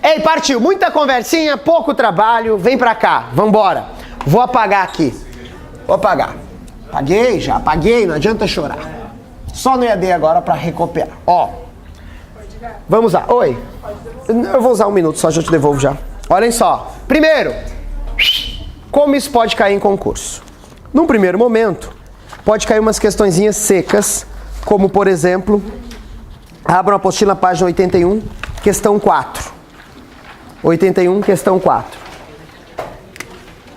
Ei, partiu. Muita conversinha, pouco trabalho. Vem pra cá. Vambora. Vou apagar aqui. Vou apagar. Apaguei já, apaguei. Não adianta chorar. Só no EAD agora pra recopiar. Ó. Vamos lá. Oi. Eu vou usar 1 minuto só, já te devolvo já. Olhem só. Primeiro, como isso pode cair em concurso? Num primeiro momento, pode cair umas questõezinhas secas, como por exemplo, abram a apostila, página 81, questão 4. 81, questão 4.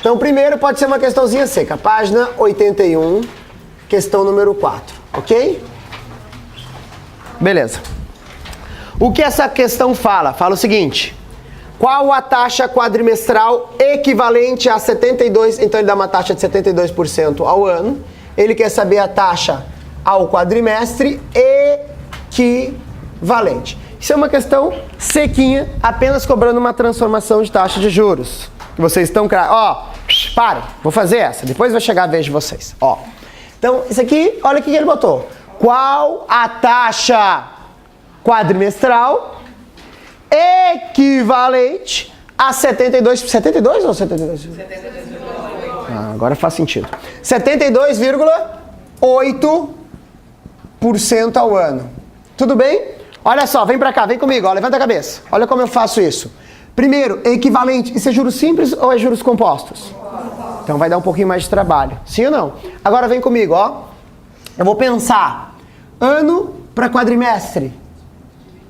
Então, primeiro pode ser uma questãozinha seca. Página 81, questão número 4. Ok? Beleza. O que essa questão fala? Fala o seguinte. Qual a taxa quadrimestral equivalente a 72%? Então, ele dá uma taxa de 72% ao ano. Ele quer saber a taxa ao quadrimestre equivalente. Isso é uma questão sequinha, apenas cobrando uma transformação de taxa de juros. Que vocês estão... Ó, parem, vou fazer essa, depois vai chegar a vez de vocês. Ó. Então, isso aqui, olha o que ele botou. Qual a taxa quadrimestral equivalente a 72... 72 ou 72? 72,8. Ah, agora faz sentido. 72,8% ao ano. Tudo bem? Olha só, vem pra cá, vem comigo, ó, levanta a cabeça. Olha como eu faço isso. Primeiro, equivalente. Isso é juros simples ou é juros compostos? Então vai dar um pouquinho mais de trabalho. Sim ou não? Agora vem comigo, ó. Eu vou pensar. Ano para quadrimestre.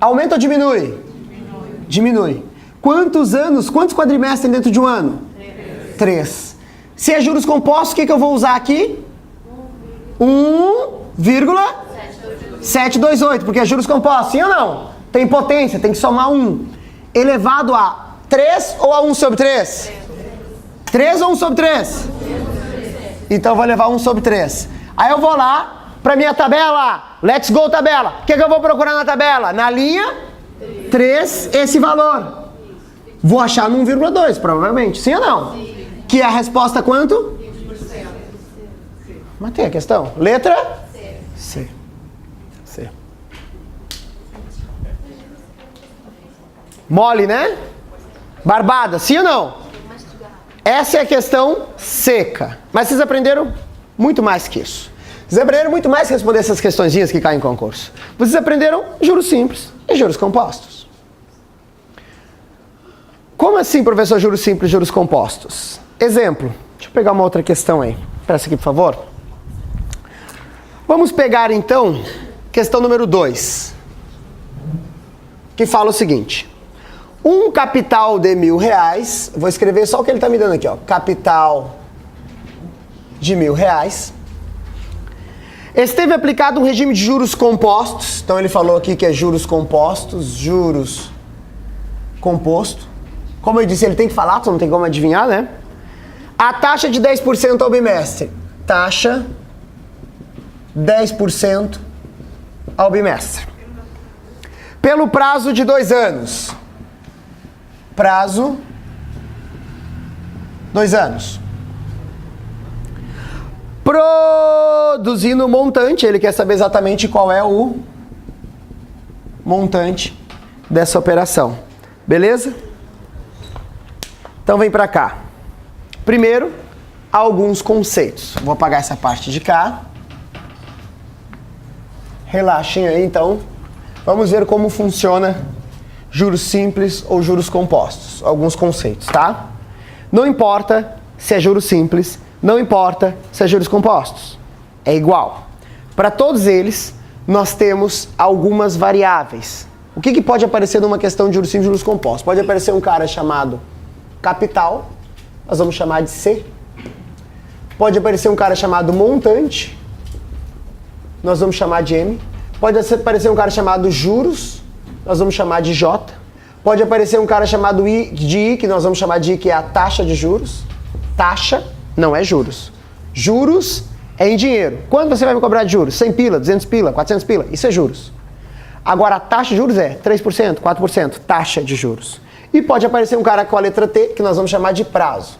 Aumenta ou diminui? Diminui. Quantos anos, quantos quadrimestres tem dentro de um ano? 3. Se é juros compostos, o que eu vou usar aqui? 1,728, porque é juros compostos, sim ou não? Tem potência, tem que somar 1. Elevado a 3 ou a 1 sobre 3? 3 ou 1 sobre 3? Então eu vou levar 1 sobre 3. Aí eu vou lá para minha tabela. Let's go, tabela. O que eu vou procurar na tabela? Na linha 3, esse valor. Vou achar no 1,2, provavelmente. Sim ou não? Sim. Que é a resposta quanto? 20%. Matei a questão. Letra? C. C. Mole, né? Barbada, sim ou não? Essa é a questão seca. Mas vocês aprenderam muito mais que isso. Vocês aprenderam muito mais que responder essas questõezinhas que caem em concurso. Vocês aprenderam juros simples e juros compostos. Como assim, professor, juros simples e juros compostos? Exemplo. Deixa eu pegar uma outra questão aí. Presta aqui, por favor. Vamos pegar, então, questão número 2. Que fala o seguinte. Um capital de R$1.000. Vou escrever só o que ele está me dando aqui, ó. Capital de R$1.000. Esteve aplicado um regime de juros compostos. Então, ele falou aqui que é juros compostos. Juros composto. Como eu disse, ele tem que falar, tu não tem como adivinhar, né? A taxa de 10% ao bimestre. Taxa 10% ao bimestre. Pelo prazo de 2 anos. Prazo 2 anos. Produzindo o montante, ele quer saber exatamente qual é o montante dessa operação. Beleza? Então vem pra cá. Primeiro, alguns conceitos. Vou apagar essa parte de cá. Relaxem aí, então. Vamos ver como funciona juros simples ou juros compostos. Alguns conceitos, tá? Não importa se é juros simples, não importa se é juros compostos. É igual. Para todos eles, nós temos algumas variáveis. O que pode aparecer numa questão de juros simples e juros compostos? Pode aparecer um cara chamado capital, nós vamos chamar de C. Pode aparecer um cara chamado montante, nós vamos chamar de M. Pode aparecer um cara chamado juros, nós vamos chamar de J. Pode aparecer um cara chamado I, que nós vamos chamar de I, que é a taxa de juros. Taxa não é juros. Juros é em dinheiro. Quanto você vai me cobrar de juros? 100 pila, 200 pila, 400 pila. Isso é juros. Agora, a taxa de juros é 3%, 4%. Taxa de juros. E pode aparecer um cara com a letra T, que nós vamos chamar de prazo.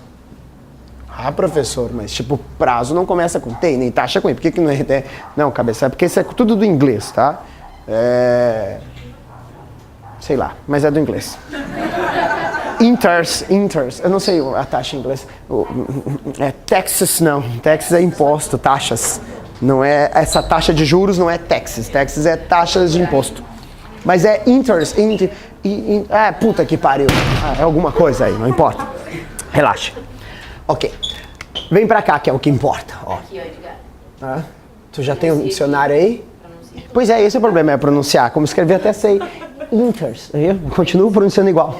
Ah, professor, mas tipo, prazo não começa com T, nem taxa com I. Por que não é T? Não, cabeça, é porque isso é tudo do inglês, tá? Sei lá, mas é do inglês. Inters, eu não sei a taxa em inglês. Taxes não, taxes é imposto, taxas. Não é, essa taxa de juros não é taxes é taxas de imposto. Mas é inters, puta que pariu. É alguma coisa aí, não importa. Relaxa. Ok. Vem pra cá que é o que importa. Ó. Aqui, ó, Edgar. Tu já tem um dicionário aí? Pois é, esse é o problema, é pronunciar. Como escrever até sei. Inters, eu continuo pronunciando igual.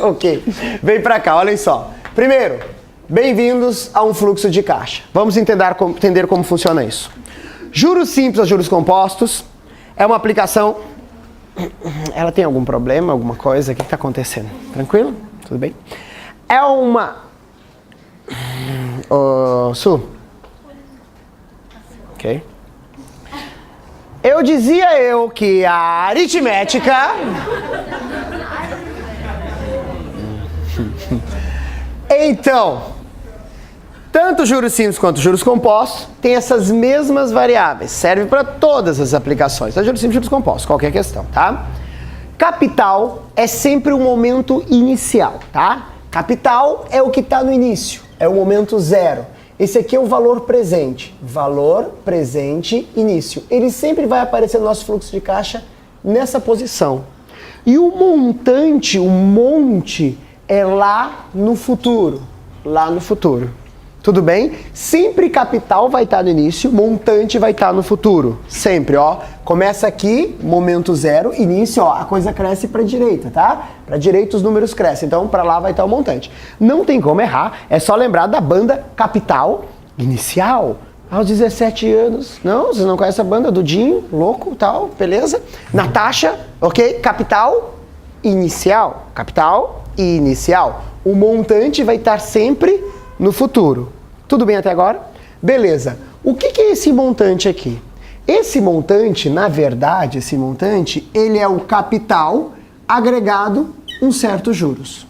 Ok, vem pra cá, olhem só. Primeiro, bem-vindos a um fluxo de caixa. Vamos entender como funciona isso. Juros simples ou juros compostos é uma aplicação... Ela tem algum problema, alguma coisa? O que está acontecendo? Tranquilo? Tudo bem? É uma... Su? Ok. Eu dizia que a aritmética... Então, tanto juros simples quanto juros compostos têm essas mesmas variáveis. Serve para todas as aplicações. Tá? Juros simples e juros compostos, qualquer questão, tá? Capital é sempre o momento inicial, tá? Capital é o que está no início, é o momento zero. Esse aqui é o valor presente. Valor, presente, início. Ele sempre vai aparecer no nosso fluxo de caixa nessa posição. E o montante, o monte, é lá no futuro. Lá no futuro. Tudo bem? Sempre capital vai estar no início, montante vai estar no futuro. Sempre, ó. Começa aqui, momento zero, início, ó. A coisa cresce para a direita, tá? Para a direita os números crescem, então para lá vai estar o montante. Não tem como errar, é só lembrar da banda Capital Inicial. Aos 17 anos. Não, vocês não conhecem a banda do Dinho, louco, tal, beleza? Natasha, ok? Capital Inicial. Capital Inicial. O montante vai estar sempre no futuro. Tudo bem até agora? Beleza. O que é esse montante aqui? Esse montante, na verdade, ele é o capital agregado um certos juros.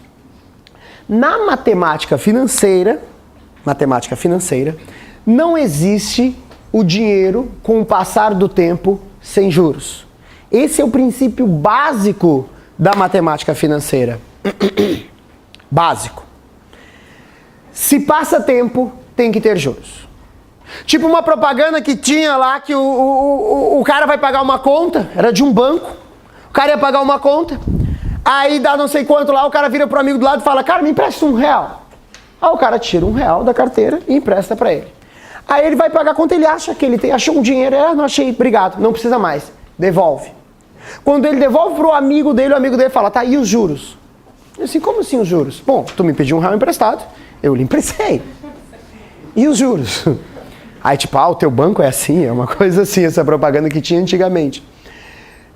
Na matemática financeira, não existe o dinheiro com o passar do tempo sem juros. Esse é o princípio básico da matemática financeira. Básico. Se passa tempo, tem que ter juros. Tipo uma propaganda que tinha lá que o cara vai pagar uma conta, era de um banco, o cara ia pagar uma conta, aí dá não sei quanto lá, o cara vira pro amigo do lado e fala, cara, me empresta R$1. Aí o cara tira R$1 da carteira e empresta pra ele. Aí ele vai pagar a conta, ele acha que ele achou um dinheiro, não achei, obrigado, não precisa mais, devolve. Quando ele devolve pro amigo dele, o amigo dele fala, tá, e os juros? Eu assim, como assim os juros? Bom, tu me pediu R$1 emprestado, eu lhe emprestei. E os juros? Aí tipo, o teu banco é assim, é uma coisa assim, essa propaganda que tinha antigamente.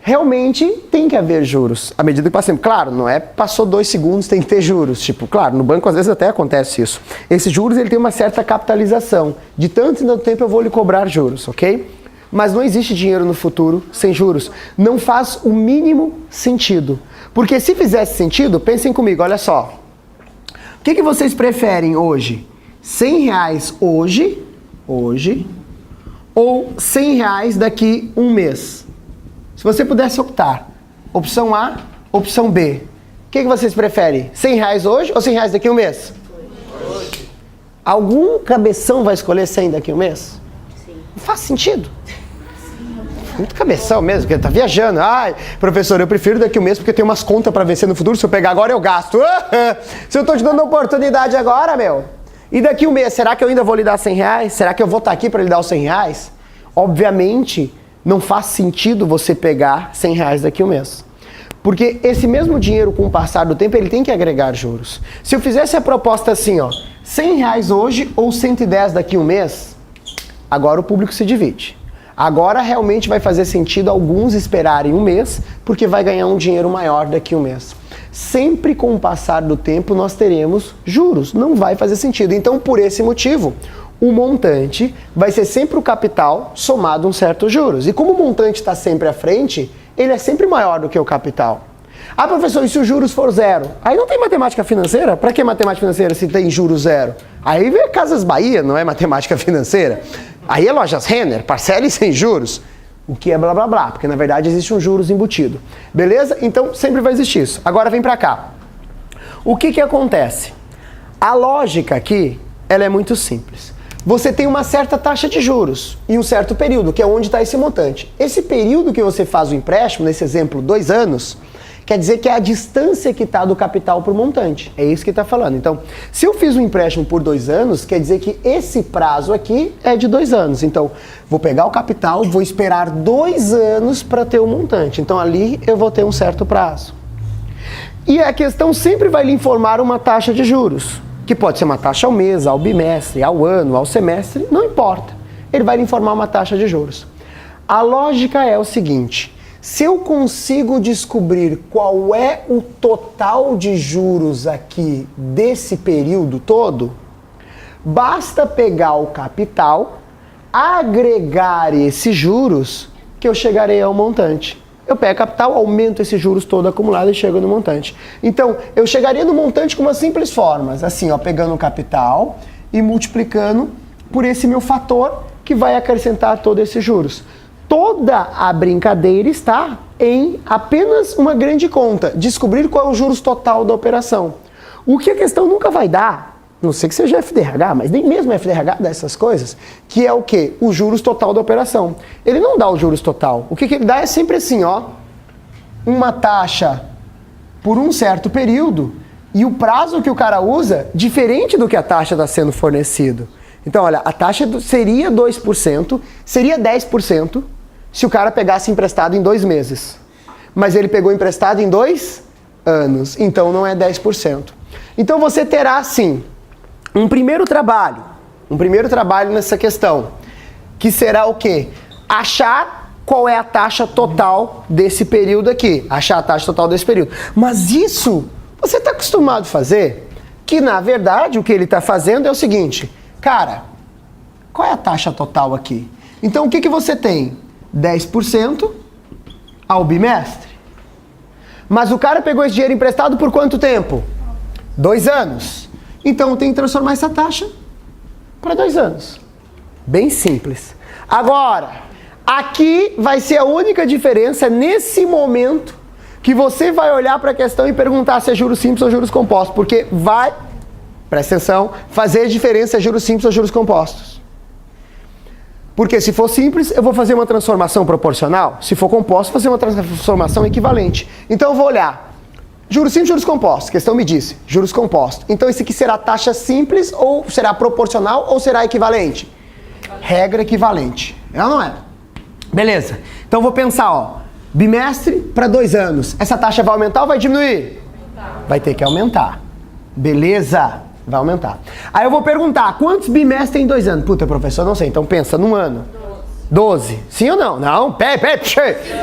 Realmente tem que haver juros, à medida que passa tempo. Claro, não é passou 2 segundos, tem que ter juros. Tipo, claro, no banco às vezes até acontece isso. Esses juros, ele tem uma certa capitalização. De tanto em tanto tempo eu vou lhe cobrar juros, ok? Mas não existe dinheiro no futuro sem juros. Não faz o mínimo sentido. Porque se fizesse sentido, pensem comigo, olha só. O que vocês preferem hoje? R$100 hoje, ou R$100 daqui um mês? Se você pudesse optar, opção A, opção B, o que vocês preferem? R$100 hoje ou R$100 daqui um mês? Hoje. Algum cabeção vai escolher 100 daqui um mês? Sim. Não faz sentido. Muito cabeção mesmo, porque ele tá viajando. Ai, professor, eu prefiro daqui um mês porque eu tenho umas contas para vencer no futuro. Se eu pegar agora, eu gasto. Se eu tô te dando oportunidade agora, meu. E daqui um mês, será que eu ainda vou lhe dar R$100? Será que eu vou estar aqui para lhe dar os R$100? Obviamente, não faz sentido você pegar R$100 daqui um mês. Porque esse mesmo dinheiro, com o passar do tempo, ele tem que agregar juros. Se eu fizesse a proposta assim, ó, R$100 hoje ou 110 daqui um mês, agora o público se divide. Agora realmente vai fazer sentido alguns esperarem um mês, porque vai ganhar um dinheiro maior daqui um mês. Sempre com o passar do tempo nós teremos juros, não vai fazer sentido. Então, por esse motivo, o montante vai ser sempre o capital somado a um certo juros. E como o montante está sempre à frente, ele é sempre maior do que o capital. Ah, professor, e se os juros for zero? Aí não tem matemática financeira? Para que matemática financeira se tem juros zero? Aí vem Casas Bahia, não é matemática financeira. Aí é Lojas Renner, parcele sem juros, o que é blá blá blá, porque na verdade existe um juros embutido. Beleza? Então sempre vai existir isso. Agora vem pra cá. O que acontece? A lógica aqui, ela é muito simples. Você tem uma certa taxa de juros em um certo período, que é onde está esse montante. Esse período que você faz o empréstimo, nesse exemplo, 2 anos, quer dizer que é a distância que está do capital para o montante. É isso que está falando. Então, se eu fiz um empréstimo por 2 anos, quer dizer que esse prazo aqui é de 2 anos. Então, vou pegar o capital, vou esperar 2 anos para ter o montante. Então, ali eu vou ter um certo prazo. E a questão sempre vai lhe informar uma taxa de juros, que pode ser uma taxa ao mês, ao bimestre, ao ano, ao semestre, não importa. Ele vai lhe informar uma taxa de juros. A lógica é o seguinte: se eu consigo descobrir qual é o total de juros aqui desse período todo, basta pegar o capital, agregar esses juros, que eu chegarei ao montante. Eu pego capital, aumento esses juros todo acumulado e chego no montante. Então, eu chegaria no montante com uma simples forma, assim, ó, pegando o capital e multiplicando por esse meu fator que vai acrescentar todos esses juros. Toda a brincadeira está em apenas uma grande conta, descobrir qual é o juros total da operação. O que a questão nunca vai dar, não sei que seja FDRH, mas nem mesmo FDRH dá essas coisas, que é o quê? O juros total da operação. Ele não dá o juros total. O que ele dá é sempre assim, ó, uma taxa por um certo período e o prazo que o cara usa diferente do que a taxa está sendo fornecido. Então, olha, a taxa seria 2%, seria 10% se o cara pegasse emprestado em 2 meses. Mas ele pegou emprestado em 2 anos, então não é 10%. Então você terá, sim, um primeiro trabalho nessa questão, que será o quê? Achar qual é a taxa total desse período aqui. Achar a taxa total desse período. Mas isso, você está acostumado a fazer? Que, na verdade, o que ele está fazendo é o seguinte: cara, qual é a taxa total aqui? Então, o que você tem? 10% ao bimestre. Mas o cara pegou esse dinheiro emprestado por quanto tempo? 2 anos. Então, tem que transformar essa taxa para 2 anos. Bem simples. Agora, aqui vai ser a única diferença nesse momento que você vai olhar para a questão e perguntar se é juros simples ou juros compostos, porque vai, presta atenção, fazer diferença se é juros simples ou juros compostos. Porque se for simples, eu vou fazer uma transformação proporcional. Se for composto, vou fazer uma transformação equivalente. Então, eu vou olhar juros simples, juros compostos. A questão me disse, juros compostos. Então, esse aqui será taxa simples ou será proporcional ou será equivalente? Regra equivalente. É ou não é? Beleza. Então, eu vou pensar, ó, bimestre para 2 anos. Essa taxa vai aumentar ou vai diminuir? Vai ter que aumentar. Beleza? Vai aumentar. Aí eu vou perguntar, quantos bimestres tem em 2 anos? Puta, professor, não sei. Então pensa, num ano. 12. Sim ou não? Não,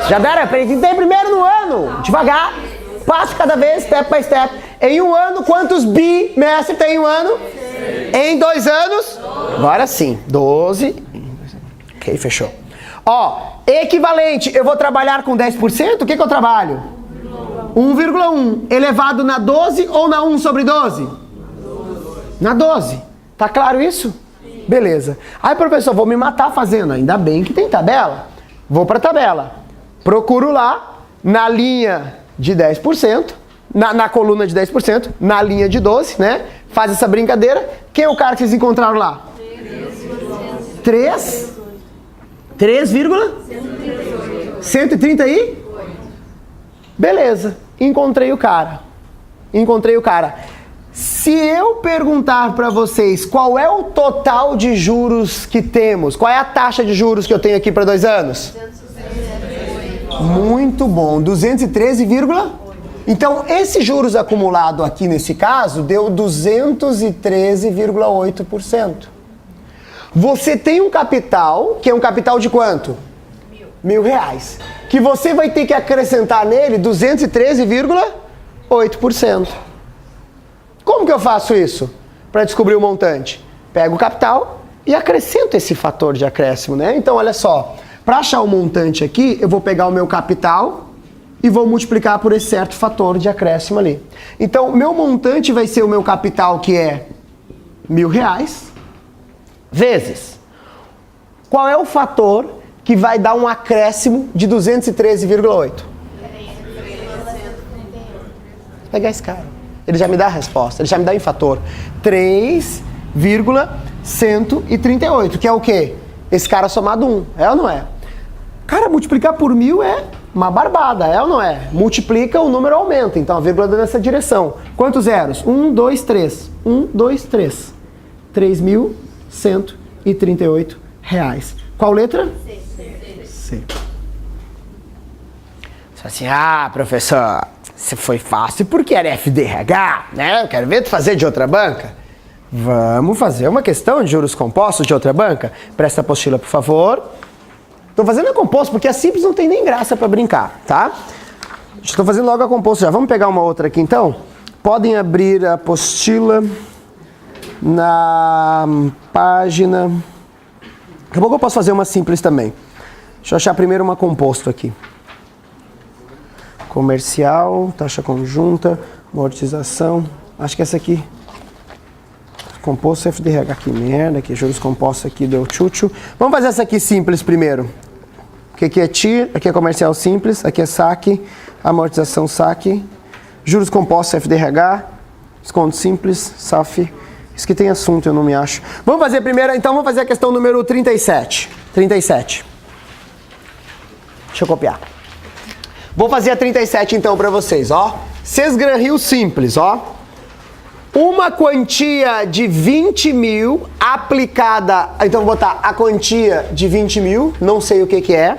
já deram, tem primeiro no ano. Devagar, passo cada vez, step by step. Em um ano, quantos bimestres tem em um ano? 6. Em 2 anos? 12. Agora sim, 12. Ok, fechou. Ó, equivalente, eu vou trabalhar com 10%, o que eu trabalho? 1,1 elevado na 12 ou na 1 sobre 12? Na 12. Tá claro isso? Sim. Beleza. Aí, professor, vou me matar fazendo. Ainda bem que tem tabela. Vou para a tabela. Procuro lá, na linha de 10%, na coluna de 10%, na linha de 12, né? Faz essa brincadeira. Quem é o cara que vocês encontraram lá? 130 aí? Beleza. Encontrei o cara. Se eu perguntar para vocês qual é o total de juros que temos, qual é a taxa de juros que eu tenho aqui para 2 anos? 213,8. Muito bom, 213,8. Então, esse juros acumulado aqui nesse caso deu 213,8%. Você tem um capital, que é um capital de quanto? R$1.000. Que você vai ter que acrescentar nele 213,8%. Como que eu faço isso? Para descobrir o montante? Pego o capital e acrescento esse fator de acréscimo, né? Então, olha só. Para achar o montante aqui, eu vou pegar o meu capital e vou multiplicar por esse certo fator de acréscimo ali. Então, o meu montante vai ser o meu capital, que é R$1.000, vezes. Qual é o fator que vai dar um acréscimo de 213,8? Vou pegar esse cara. Ele já me dá a resposta, ele já me dá em fator. 3,138, que é o quê? Esse cara somado 1, é ou não é? Cara, multiplicar por 1000 é uma barbada, é ou não é? Multiplica, o número aumenta, então a vírgula dá nessa direção. Quantos zeros? 1, 2, 3. 1, 2, 3. R$3.138. Qual letra? C. Você assim, professor, se foi fácil porque era FDRH, né? Eu quero ver tu fazer de outra banca. Vamos fazer uma questão de juros compostos de outra banca? Presta a apostila, por favor. Estou fazendo a composto porque a simples não tem nem graça para brincar, tá? Estou fazendo logo a composto já. Vamos pegar uma outra aqui então? Podem abrir a apostila na página... Daqui a pouco eu posso fazer uma simples também. Deixa eu achar primeiro uma composto aqui. Comercial, taxa conjunta, amortização. Acho que essa aqui... Composto FDRH, que merda, aqui juros compostos aqui deu tchutchu. Vamos fazer essa aqui simples primeiro. Aqui é TIR, aqui é comercial simples, aqui é saque, amortização saque, juros compostos FDRH, desconto simples, SAF. Isso que tem assunto, eu não me acho. Vamos fazer primeiro, então vamos fazer a questão número 37. 37. Deixa eu copiar. Vou fazer a 37 então para vocês, ó. Sesgran Rio simples, ó. Uma quantia de 20 mil aplicada... Então vou botar a quantia de 20 mil, não sei o que é.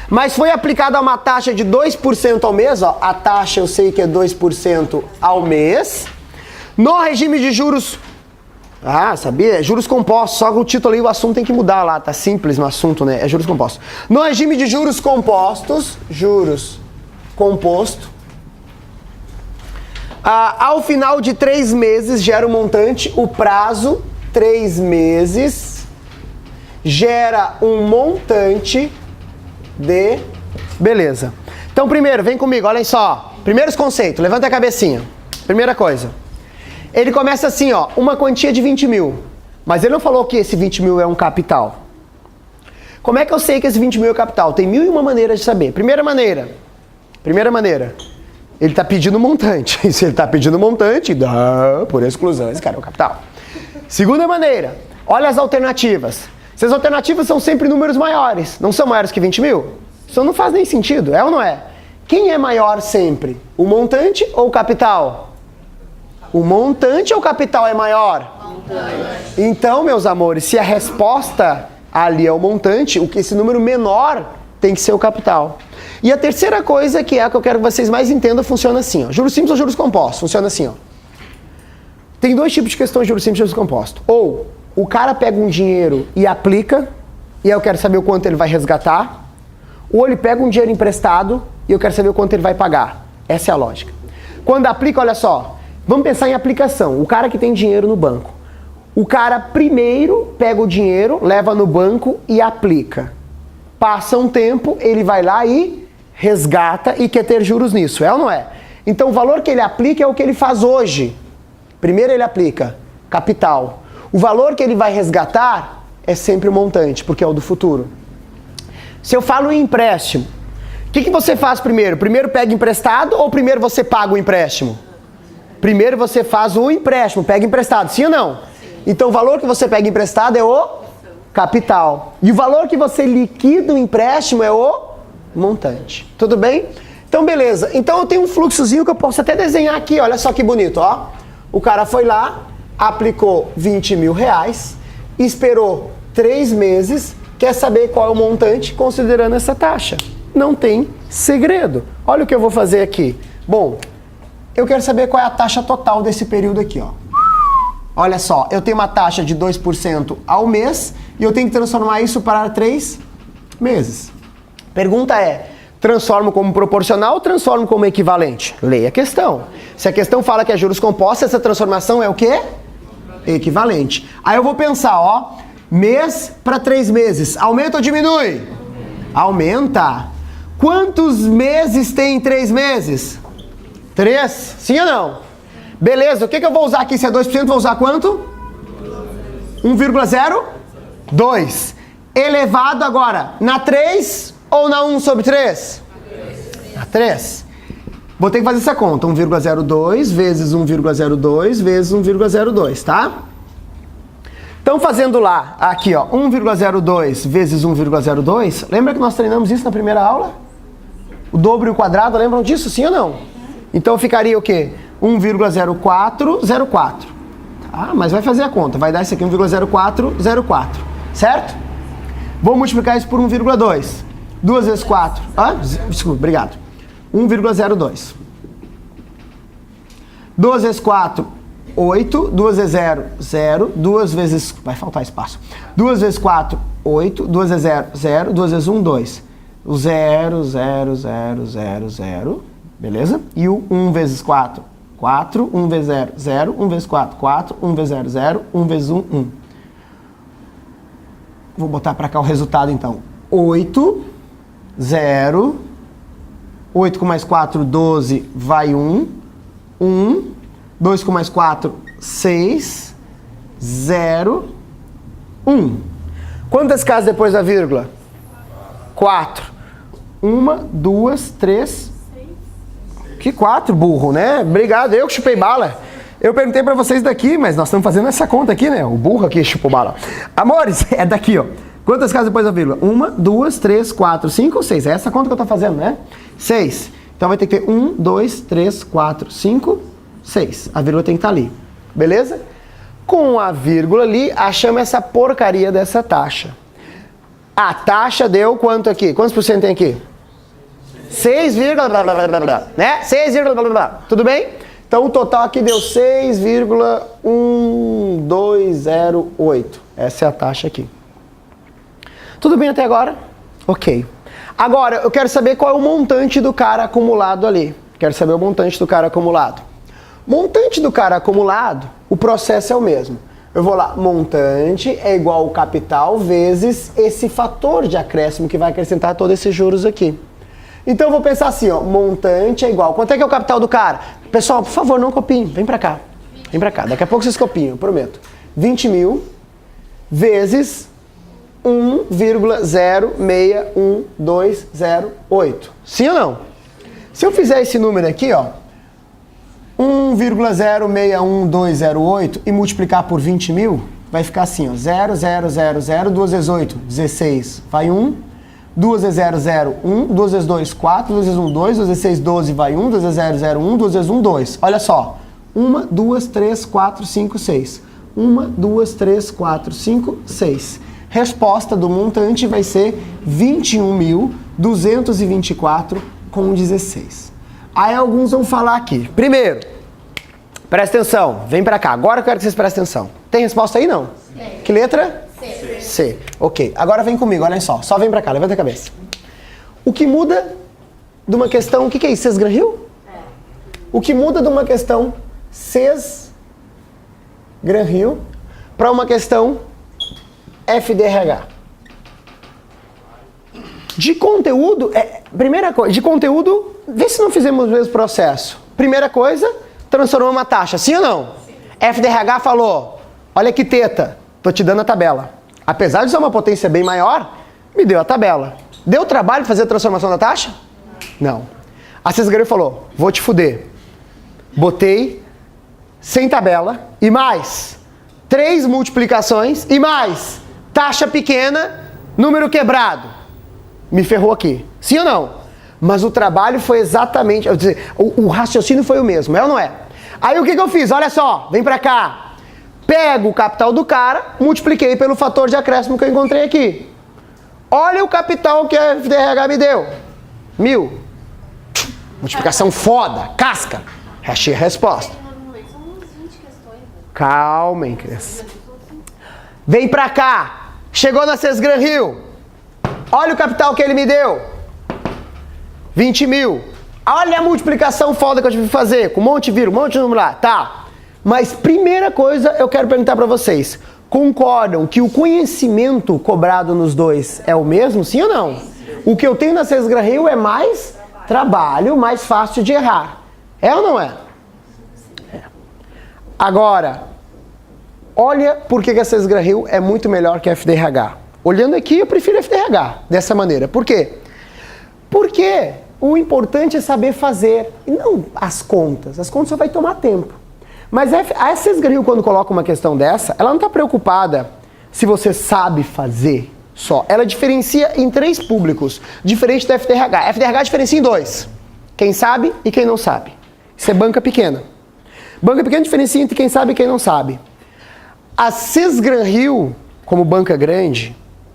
Mas foi aplicada uma taxa de 2% ao mês, ó. A taxa eu sei que é 2% ao mês. No regime de juros... sabia? Juros compostos. Só que o título aí, o assunto tem que mudar lá. Tá simples no assunto, né? É juros compostos. No regime de juros compostos... Juros composto... ao final de 3 meses gera um montante, o prazo, 3 meses, gera um montante de... Beleza. Então primeiro, vem comigo, olhem só. Primeiros conceitos, levanta a cabecinha. Primeira coisa. Ele começa assim, ó, uma quantia de 20 mil. Mas ele não falou que esse 20 mil é um capital. Como é que eu sei que esse 20 mil é capital? Tem 1001 maneiras de saber. Primeira maneira. Ele está pedindo montante. E se ele está pedindo montante, por exclusão, esse cara é o capital. Segunda maneira, olha as alternativas. Se as alternativas são sempre números maiores, não são maiores que 20 mil, isso não faz nem sentido, é ou não é? Quem é maior sempre? O montante ou o capital? O montante ou o capital é maior? Montante. Então, meus amores, se a resposta ali é o montante, esse número menor tem que ser o capital. E a terceira coisa, que é a que eu quero que vocês mais entendam, funciona assim, ó. Juros simples ou juros compostos? Funciona assim, ó. Tem 2 tipos de questões de juros simples e juros compostos. Ou o cara pega um dinheiro e aplica, e eu quero saber o quanto ele vai resgatar. Ou ele pega um dinheiro emprestado e eu quero saber o quanto ele vai pagar. Essa é a lógica. Quando aplica, olha só, vamos pensar em aplicação. O cara que tem dinheiro no banco. O cara primeiro pega o dinheiro, leva no banco e aplica. Passa um tempo, ele vai lá e resgata e quer ter juros nisso, é ou não é? Então o valor que ele aplica é o que ele faz hoje. Primeiro ele aplica capital. O valor que ele vai resgatar é sempre o montante, porque é o do futuro. Se eu falo em empréstimo, o que você faz primeiro? Primeiro pega emprestado ou primeiro você paga o empréstimo? Primeiro você faz o empréstimo, pega emprestado, sim ou não? Sim. Então o valor que você pega emprestado é o capital. E o valor que você liquida o empréstimo é o montante. Tudo bem? Então, beleza. Então, eu tenho um fluxozinho que eu posso até desenhar aqui. Olha só que bonito, ó. O cara foi lá, aplicou 20 mil reais, esperou 3 meses, quer saber qual é o montante considerando essa taxa. Não tem segredo. Olha o que eu vou fazer aqui. Bom, eu quero saber qual é a taxa total desse período aqui, ó. Olha só, eu tenho uma taxa de 2% ao mês e eu tenho que transformar isso para 3 meses. Pergunta é, transformo como proporcional ou transformo como equivalente? Leia a questão. Se a questão fala que é juros compostos, essa transformação é o quê? Equivalente. Aí eu vou pensar, ó, mês para 3 meses. Aumenta ou diminui? Aumenta. Quantos meses tem em 3 meses? 3? Sim ou não? Beleza, o que eu vou usar aqui? Se é 2%, vou usar quanto? 1,02. Elevado agora na 3 ou na 1 sobre 3? Na 3. Vou ter que fazer essa conta. 1,02 vezes 1,02 vezes 1,02, tá? Então, fazendo lá, aqui, ó, 1,02 vezes 1,02. Lembra que nós treinamos isso na primeira aula? O dobro e o quadrado, lembram disso, sim ou não? Então, ficaria o quê? 1,0404. Tá? Mas vai fazer a conta. Vai dar isso aqui, 1,0404. Certo? Vou multiplicar isso por 1,2. 2 vezes 4. Desculpa, obrigado. 1,02. 2 vezes 4, 8. 2 vezes 0, 0. 2 vezes... Vai faltar espaço. 2 vezes 4, 8. 2 vezes 0, 0. 2 vezes 1, 2. O 0, 0, 0, 0, 0. Beleza? E o 1 vezes 4, 4. 1 vezes 0, 0. 1 vezes 4, 4. 1 vezes 0, 0. 1 vezes 1, 1. Vou botar para cá o resultado, então. 8, 0. 8 com mais 4, 12, vai 1. 1. 2 com mais 4, 6. 0. 1. Quantas casas depois da vírgula? 4. 1, 2, 3. Que 4, burro, né? Obrigado, eu que chupei bala. Eu perguntei pra vocês daqui, mas nós estamos fazendo essa conta aqui, né? O burro aqui chupou bala. Amores, é daqui, ó. Quantas casas depois da vírgula? 1, 2, 3, 4, 5 ou 6? É essa conta que eu tô fazendo, né? 6. Então vai ter que ter 1, 2, 3, 4, 5, 6. A vírgula tem que estar ali. Beleza? Com a vírgula ali, achamos essa porcaria dessa taxa. A taxa deu quanto aqui? Quantos por cento tem aqui? 6, né? 6, tudo bem? Então o total aqui deu 6,1208. Essa é a taxa aqui. Tudo bem até agora? Ok. Agora, eu quero saber qual é o montante do cara acumulado ali. Quero saber o montante do cara acumulado. Montante do cara acumulado, o processo é o mesmo. Eu vou lá, montante é igual ao capital vezes esse fator de acréscimo que vai acrescentar todos esses juros aqui. Então eu vou pensar assim, ó, montante é igual. Quanto é que é o capital do cara? Pessoal, por favor, não copiem. Vem pra cá. Vem pra cá. Daqui a pouco vocês copiam, eu prometo. 20 mil vezes 1,061208. Sim ou não? Se eu fizer esse número aqui, ó, 1,061208 e multiplicar por 20 mil, vai ficar assim, ó, 0, 0, 0, 0, 2 vezes 8, 16, vai 1. 2 vezes 0, 0, 1. 2 vezes 2, 4. 2 vezes 1, 2. 2 vezes 6, 12, vai 1. 2 vezes 0, 0, 1. 2 vezes 1, 2. Olha só. 1, 2, 3, 4, 5, 6. 1, 2, 3, 4, 5, 6. Resposta do montante vai ser 21.224,16. Aí alguns vão falar aqui. Primeiro, presta atenção. Vem pra cá. Agora eu quero que vocês prestem atenção. Tem resposta aí, não? Sim. Que letra? C. C. Ok. Agora vem comigo, olhem só. Só vem pra cá, levanta a cabeça. O que muda de uma questão... O que é isso? Sesgran-Hill? É. O que muda de uma questão Sesgran-Hill para uma questão FDRH? De conteúdo... primeira coisa, de conteúdo... Vê se não fizemos o mesmo processo. Primeira coisa, transformou uma taxa. Sim ou não? Sim. FDRH falou, olha que teta. Tô te dando a tabela. Apesar de ser uma potência bem maior, me deu a tabela. Deu trabalho fazer a transformação da taxa? Não. A Sesgran falou, vou te fuder. Botei sem tabela e mais 3 multiplicações e mais taxa pequena, número quebrado. Me ferrou aqui. Sim ou não? Mas o trabalho foi exatamente... O raciocínio foi o mesmo, é ou não é? Aí o que eu fiz? Olha só, vem pra cá. Pego o capital do cara, multipliquei pelo fator de acréscimo que eu encontrei aqui. Olha o capital que a FDRH me deu. 1.000. Multiplicação foda, casca. Achei a resposta. Calma, criança. Vem pra cá. Chegou na Sesgran-Hill. Olha o capital que ele me deu. 20 mil. Olha a multiplicação foda que eu tive que fazer. Com um monte de vírgula, um monte de número lá. Tá. Mas primeira coisa eu quero perguntar para vocês. Concordam que o conhecimento cobrado nos dois é o mesmo? Sim ou não? O que eu tenho na Sesgran-Hill é mais trabalho, mais fácil de errar. É ou não é? É. Agora, olha por que a Sesgran-Hill é muito melhor que a FDRH. Olhando aqui, eu prefiro a FDRH dessa maneira. Por quê? Porque o importante é saber fazer, e não as contas. As contas só vai tomar tempo. Mas a Cesgranil, quando coloca uma questão dessa, ela não está preocupada se você sabe fazer só. Ela diferencia em 3 públicos, diferente da FDRH. A FDRH diferencia em 2. Quem sabe e quem não sabe. Isso é banca pequena. Banca pequena diferencia entre quem sabe e quem não sabe. A Cesgranil, como banca grande,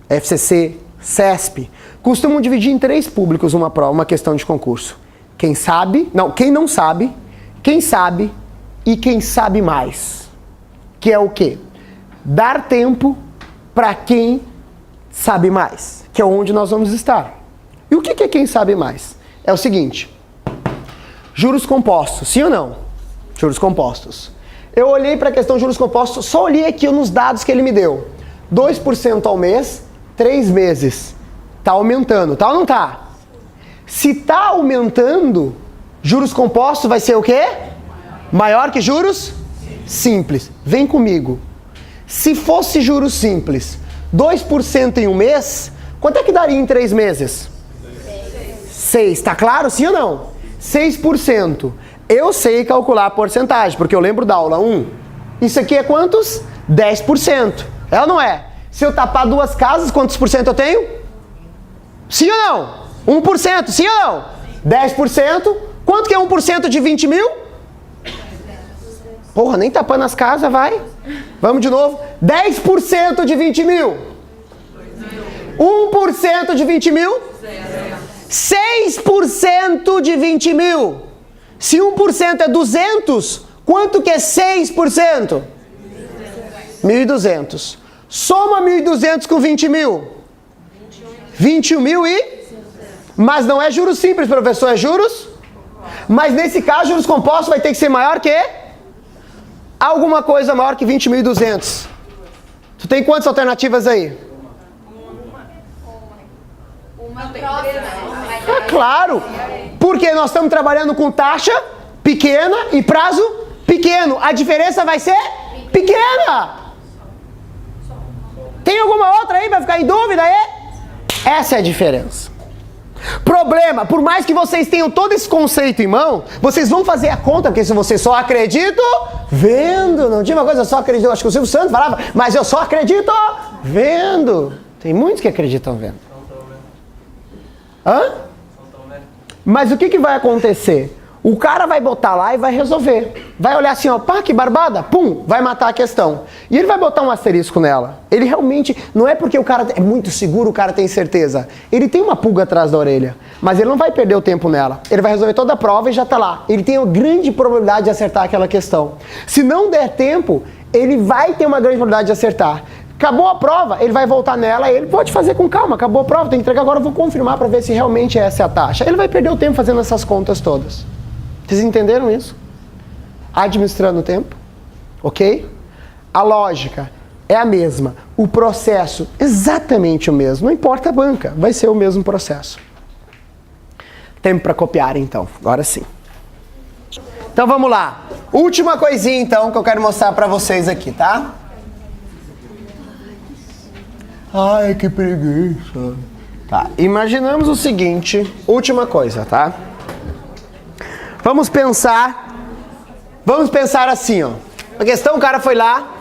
FCC, CESP, costumam dividir em 3 públicos uma questão de concurso. Quem não sabe, quem sabe e quem sabe mais. Que é o quê? Dar tempo para quem sabe mais, que é onde nós vamos estar. E o que é quem sabe mais? É o seguinte, juros compostos, sim ou não? Juros compostos. Eu olhei para a questão de juros compostos, só olhei aqui nos dados que ele me deu. 2% ao mês, 3 meses. Tá aumentando, tá ou não tá? Se tá aumentando, juros compostos vai ser o quê? Maior que juros simples. Vem comigo. Se fosse juros simples, 2% em um mês, quanto é que daria em 3 meses? 6. Tá claro, sim ou não? 6%. Eu sei calcular a porcentagem, porque eu lembro da aula 1. Isso aqui é quantos? 10%. É ou não é? Se eu tapar 2 casas, quantos por cento eu tenho? Sim ou não? 1%, sim ou não? 10%. Quanto que é 1% de 20 mil? Porra, nem tapando as casas, vai. Vamos de novo. 10% de 20 mil. 1% de 20 mil. 6% de 20 mil. Se 1% é 200, quanto que é 6%? 1.200. Soma 1.200 com 20 mil. 21 mil e... Mas não é juros simples, professor, é juros? Mas nesse caso, juros compostos vai ter que ser maior que... Alguma coisa maior que 20.200. Tu tem quantas alternativas aí? É claro, porque nós estamos trabalhando com taxa pequena e prazo pequeno. A diferença vai ser pequena. Tem alguma outra aí para ficar em dúvida aí? Essa é a diferença. Problema, por mais que vocês tenham todo esse conceito em mão, vocês vão fazer a conta, porque se vocês só acreditam vendo, não tinha uma coisa, só acredito, acho que o Silvio Santos falava, mas eu só acredito vendo. Tem muitos que acreditam vendo. Hã? Mas o que vai acontecer? O cara vai botar lá e vai resolver. Vai olhar assim, ó, pá, que barbada, pum, vai matar a questão. E ele vai botar um asterisco nela. Ele realmente, não é porque o cara é muito seguro, o cara tem certeza. Ele tem uma pulga atrás da orelha, mas ele não vai perder o tempo nela. Ele vai resolver toda a prova e já tá lá. Ele tem uma grande probabilidade de acertar aquela questão. Se não der tempo, ele vai ter uma grande probabilidade de acertar. Acabou a prova, ele vai voltar nela e ele pode fazer com calma. Acabou a prova, tem que entregar agora, eu vou confirmar para ver se realmente essa é a taxa. Ele vai perder o tempo fazendo essas contas todas. Vocês entenderam isso? Administrando o tempo, ok? A lógica é a mesma. O processo exatamente o mesmo. Não importa a banca, vai ser o mesmo processo. Tempo para copiar então, agora sim. Então vamos lá. Última coisinha então que eu quero mostrar para vocês aqui, tá? Ai, que preguiça. Tá, imaginamos o seguinte, última coisa, tá? Vamos pensar assim, ó. A questão, o cara foi lá,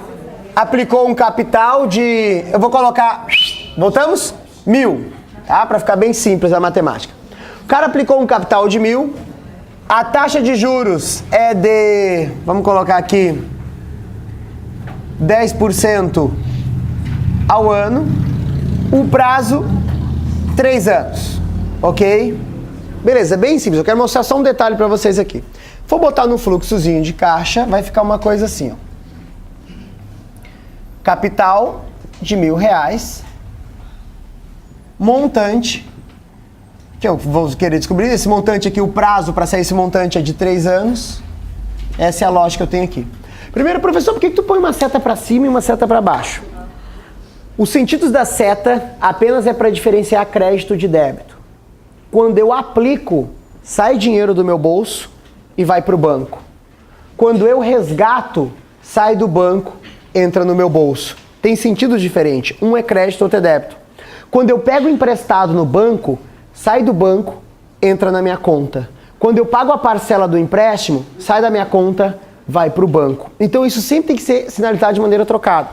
aplicou um capital de, eu vou colocar, voltamos? 1.000, tá? Para ficar bem simples a matemática. O cara aplicou um capital de 1.000, a taxa de juros é de, vamos colocar aqui, 10% ao ano, o prazo, 3 anos, ok? Beleza, bem simples, eu quero mostrar só um detalhe para vocês aqui. Vou botar no fluxozinho de caixa, vai ficar uma coisa assim, ó. Capital de R$1.000, montante, que eu vou querer descobrir, esse montante aqui, o prazo para sair esse montante é de 3 anos. Essa é a lógica que eu tenho aqui. Primeiro, professor, por que tu põe uma seta para cima e uma seta para baixo? Os sentidos da seta apenas é para diferenciar crédito de débito. Quando eu aplico, sai dinheiro do meu bolso e vai para o banco. Quando eu resgato, sai do banco, entra no meu bolso. Tem sentidos diferentes. Um é crédito, outro é débito. Quando eu pego emprestado no banco, sai do banco, entra na minha conta. Quando eu pago a parcela do empréstimo, sai da minha conta, vai para o banco. Então isso sempre tem que ser sinalizado de maneira trocada.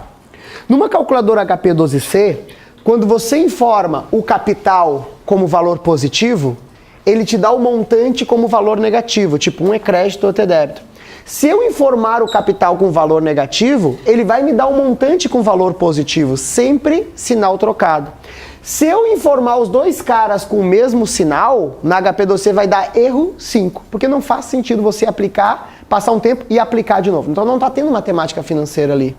Numa calculadora HP12C, quando você informa o capital como valor positivo, ele te dá o montante como valor negativo, tipo um é crédito, outro é débito. Se eu informar o capital com valor negativo, ele vai me dar um montante com valor positivo, sempre sinal trocado. Se eu informar os dois caras com o mesmo sinal, na HP12C vai dar erro 5, porque não faz sentido você aplicar, passar um tempo e aplicar de novo. Então não está tendo matemática financeira ali.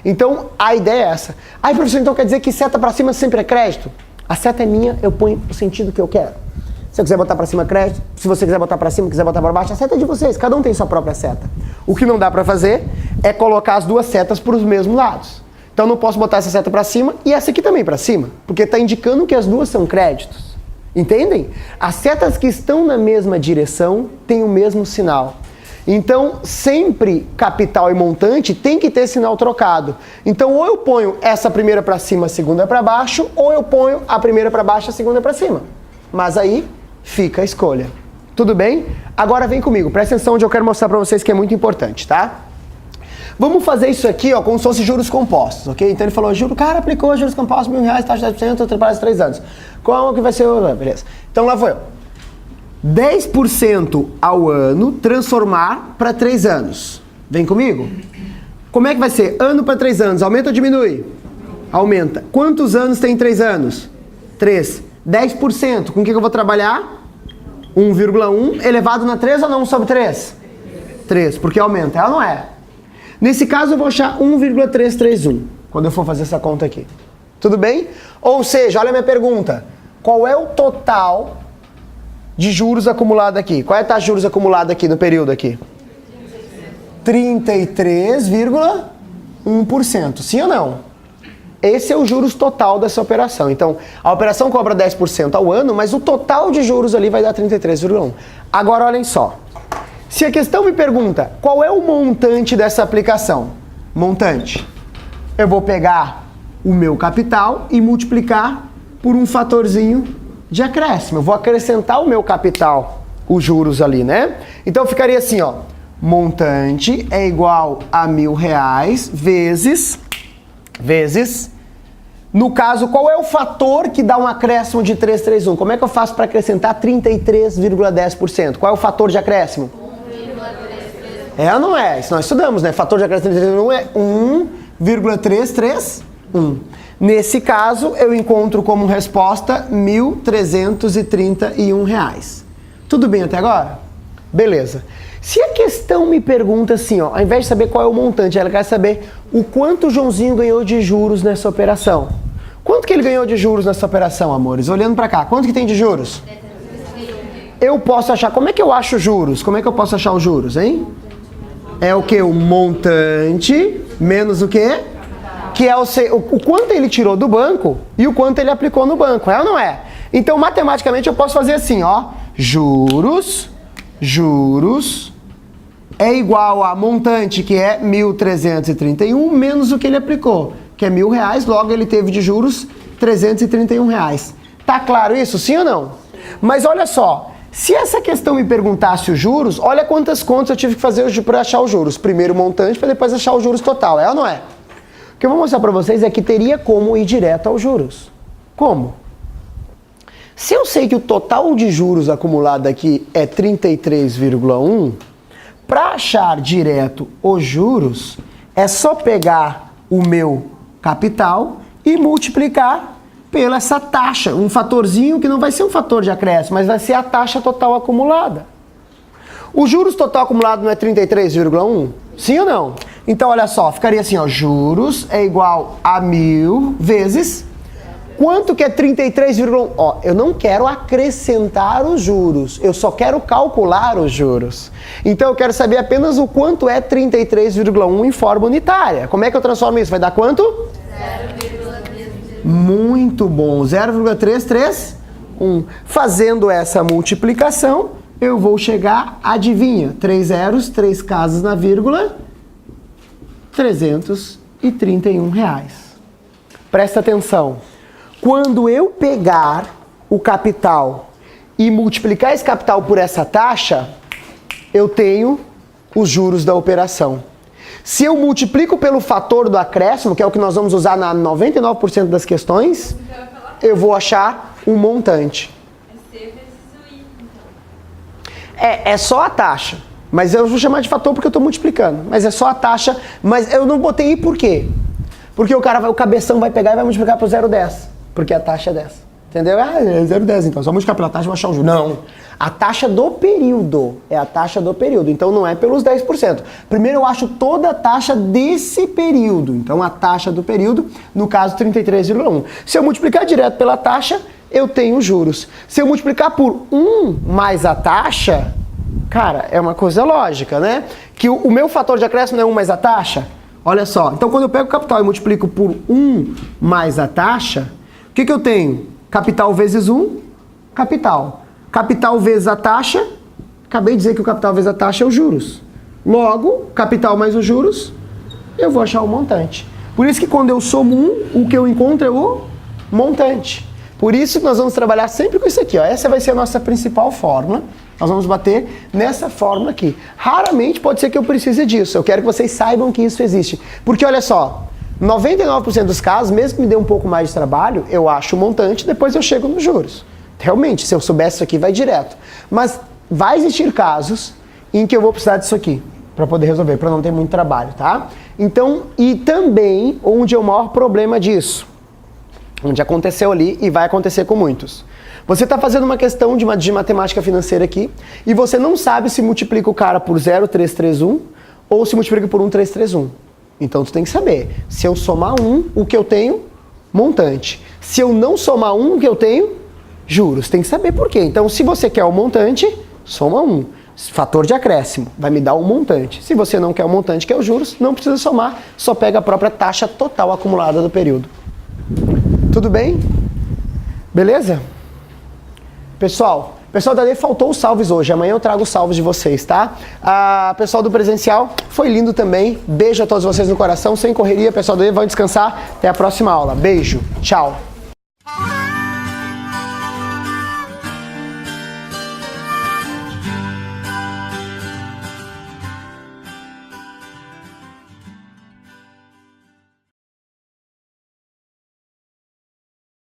Então a ideia é essa. Aí, professor, então quer dizer que seta para cima sempre é crédito? A seta é minha, eu ponho o sentido que eu quero. Se eu quiser botar para cima crédito, se você quiser botar para cima, quiser botar para baixo, a seta é de vocês, cada um tem sua própria seta. O que não dá para fazer é colocar as duas setas para os mesmos lados. Então eu não posso botar essa seta para cima e essa aqui também para cima, porque está indicando que as duas são créditos. Entendem? As setas que estão na mesma direção têm o mesmo sinal. Então, sempre capital e montante tem que ter sinal trocado. Então, ou eu ponho essa primeira para cima, a segunda para baixo, ou eu ponho a primeira para baixo, a segunda para cima. Mas aí fica a escolha. Tudo bem? Agora vem comigo, presta atenção onde eu quero mostrar para vocês que é muito importante, tá? Vamos fazer isso aqui, ó, como se fosse juros compostos, ok? Então ele falou, o cara aplicou juros compostos, R$1.000, taxa de 10%, trabalha 3 anos. Como que vai ser? Beleza. Então lá foi eu. 10% ao ano, transformar para 3 anos. Vem comigo? Como é que vai ser? Ano para 3 anos, aumenta ou diminui? Aumenta. Quantos anos tem 3 anos? 3. 10%, com o que eu vou trabalhar? 1,1 elevado na 3 ou não sobre 3? 3, porque aumenta, ela não é. Nesse caso eu vou achar 1,331, quando eu for fazer essa conta aqui. Tudo bem? Ou seja, olha a minha pergunta. Qual é o total de juros acumulado aqui? Qual é a taxa de juros acumulada aqui no período aqui? 33,1%. Sim ou não? Esse é o juros total dessa operação. Então, a operação cobra 10% ao ano, mas o total de juros ali vai dar 33,1%. Agora, olhem só. Se a questão me pergunta qual é o montante dessa aplicação? Montante. Eu vou pegar o meu capital e multiplicar por um fatorzinho de acréscimo. Eu vou acrescentar o meu capital, os juros ali, né? Então ficaria assim, ó. Montante é igual a R$1.000 vezes. No caso, qual é o fator que dá um acréscimo de 331? Como é que eu faço para acrescentar 33,10%? Qual é o fator de acréscimo? 1,331. É ou não é? Isso nós estudamos, né? Fator de acréscimo de 331 é 1,331. Nesse caso, eu encontro como resposta R$1.331. Tudo bem até agora? Beleza. Se a questão me pergunta assim, ó, ao invés de saber qual é o montante, ela quer saber o quanto o Joãozinho ganhou de juros nessa operação. Quanto que ele ganhou de juros nessa operação, amores? Olhando para cá, quanto que tem de juros? Eu posso achar, como é que eu acho juros? Como é que eu posso achar os juros, hein? É o que? O montante menos o quê? Que é o quanto ele tirou do banco e o quanto ele aplicou no banco, é ou não é? Então, matematicamente, eu posso fazer assim, ó. Juros é igual a montante, que é 1.331, menos o que ele aplicou, que é R$1.000, logo ele teve de juros R$331. Tá claro isso, sim ou não? Mas olha só, se essa questão me perguntasse os juros, olha quantas contas eu tive que fazer para achar os juros. Primeiro o montante, para depois achar os juros total, é ou não é? O que eu vou mostrar para vocês é que teria como ir direto aos juros. Como? Se eu sei que o total de juros acumulado aqui é 33,1, para achar direto os juros, é só pegar o meu capital e multiplicar pela essa taxa, um fatorzinho que não vai ser um fator de acréscimo, mas vai ser a taxa total acumulada. O juros total acumulado não é 33,1? Sim ou não? Então, olha só, ficaria assim, ó, juros é igual a 1.000 vezes... Quanto que é 33,1? Ó, eu não quero acrescentar os juros, eu só quero calcular os juros. Então eu quero saber apenas o quanto é 33,1 em forma unitária. Como é que eu transformo isso? Vai dar quanto? 0,331. Muito bom, 0,331. Fazendo essa multiplicação, eu vou chegar, adivinha, 3 zeros, 3 casas na vírgula, R$331. Presta atenção. Quando eu pegar o capital e multiplicar esse capital por essa taxa, eu tenho os juros da operação. Se eu multiplico pelo fator do acréscimo, que é o que nós vamos usar na 99% das questões, eu vou achar um montante. É C vezes o I, então. É só a taxa. Mas eu vou chamar de fator porque eu estou multiplicando. Mas é só a taxa. Mas eu não botei I por quê? Porque o cabeção vai pegar e vai multiplicar por 0,10. Porque a taxa é 10. Entendeu? É 0,10 então. Só multiplicar pela taxa e vou achar um juro. Não. A taxa do período. É a taxa do período. Então não é pelos 10%. Primeiro eu acho toda a taxa desse período. Então a taxa do período, no caso 33,1. Se eu multiplicar direto pela taxa, eu tenho juros. Se eu multiplicar por 1 mais a taxa, cara, é uma coisa lógica, né? Que o meu fator de acréscimo não é 1 mais a taxa. Olha só. Então quando eu pego o capital e multiplico por 1 mais a taxa, o que eu tenho? Capital vezes 1, capital. Capital vezes a taxa, acabei de dizer que o capital vezes a taxa é os juros. Logo, capital mais os juros, eu vou achar o montante. Por isso que quando eu somo 1, o que eu encontro é o montante. Por isso que nós vamos trabalhar sempre com isso aqui, ó. Essa vai ser a nossa principal fórmula. Nós vamos bater nessa fórmula aqui. Raramente pode ser que eu precise disso. Eu quero que vocês saibam que isso existe. Porque olha só, 99% dos casos, mesmo que me dê um pouco mais de trabalho, eu acho o montante, depois eu chego nos juros. Realmente, se eu soubesse isso aqui, vai direto. Mas vai existir casos em que eu vou precisar disso aqui para poder resolver, para não ter muito trabalho, tá? Então, e também onde é o maior problema disso, onde aconteceu ali e vai acontecer com muitos. Você está fazendo uma questão de matemática financeira aqui e você não sabe se multiplica o cara por 0,331 ou se multiplica por 1,331. Então, tu tem que saber. Se eu somar 1, o que eu tenho? Montante. Se eu não somar 1, o que eu tenho? Juros. Tem que saber por quê. Então, se você quer o montante, soma 1. Fator de acréscimo vai me dar um montante. Se você não quer o montante, que é os juros, não precisa somar, só pega a própria taxa total acumulada do período. Tudo bem? Beleza? Pessoal da DE faltou os salves hoje. Amanhã eu trago os salves de vocês, tá? Pessoal do presencial, foi lindo também. Beijo a todos vocês no coração, sem correria. Pessoal da DE, vão descansar. Até a próxima aula. Beijo. Tchau.